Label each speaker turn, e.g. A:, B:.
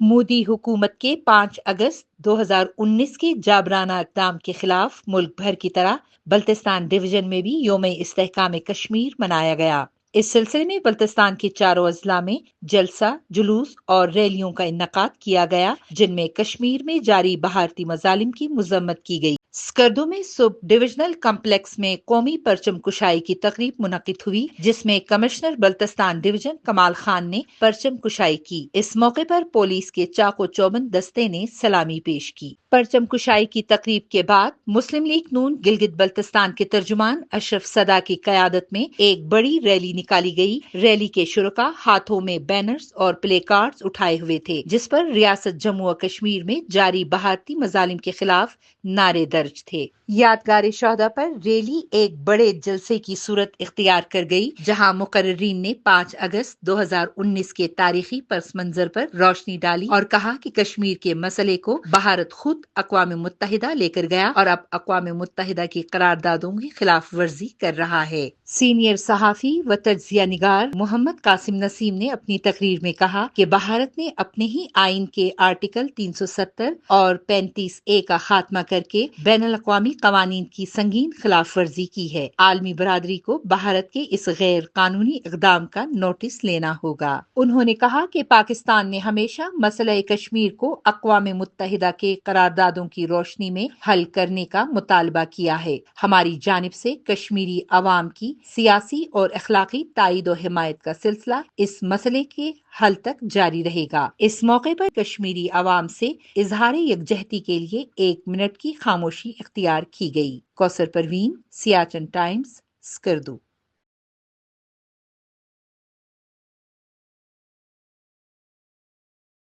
A: مودی حکومت کے 5 اگست 2019 کے جابرانہ اقدام کے خلاف ملک بھر کی طرح بلتستان ڈویژن میں بھی یوم استحکام کشمیر منایا گیا۔ اس سلسلے میں بلتستان کے چاروں اضلاع میں جلسہ، جلوس اور ریلیوں کا انعقاد کیا گیا، جن میں کشمیر میں جاری بھارتی مظالم کی مذمت کی گئی۔ سکردو میں صبح ڈویژنل کمپلیکس میں قومی پرچم کشائی کی تقریب منعقد ہوئی، جس میں کمشنر بلتستان ڈویژن کمال خان نے پرچم کشائی کی۔ اس موقع پر پولیس کے چاق و چوبند دستے نے سلامی پیش کی۔ پرچم کشائی کی تقریب کے بعد مسلم لیگ نون گلگت بلتستان کے ترجمان اشرف صدا کی قیادت میں ایک بڑی ریلی نکالی گئی۔ ریلی کے شرکاء ہاتھوں میں بینرز اور پلے کارڈز اٹھائے ہوئے تھے، جس پر ریاست جموں و کشمیر میں جاری بھارتی مظالم کے خلاف نعرے درج تھے۔ یادگار شہدا پر ریلی ایک بڑے جلسے کی صورت اختیار کر گئی، جہاں مقررین نے 5 اگست 2019 کے تاریخی پس منظر پر روشنی ڈالی اور کہا کہ کشمیر کے مسئلے کو بھارت خود اقوام متحدہ لے کر گیا اور اب اقوام متحدہ کی قراردادوں کی خلاف ورزی کر رہا ہے۔ سینئر صحافی و تجزیہ نگار محمد قاسم نسیم نے اپنی تقریر میں کہا کہ بھارت نے اپنے ہی آئین کے آرٹیکل 370 اور 35A کا خاتمہ کر کے بین الاقوامی قوانین کی سنگین خلاف ورزی کی ہے۔ عالمی برادری کو بھارت کے اس غیر قانونی اقدام کا نوٹس لینا ہوگا۔ انہوں نے کہا کہ پاکستان نے ہمیشہ مسئلہ کشمیر کو اقوام متحدہ کے قراردادوں کی روشنی میں حل کرنے کا مطالبہ کیا ہے۔ ہماری جانب سے کشمیری عوام کی سیاسی اور اخلاقی تائید و حمایت کا سلسلہ اس مسئلے کے حل تک جاری رہے گا۔ اس موقع پر کشمیری عوام سے اظہار یکجہتی کے لیے 1 منٹ کی خاموشی اختیار کی گئی۔ کوثر پروین، سیاچن ٹائمز، سکردو۔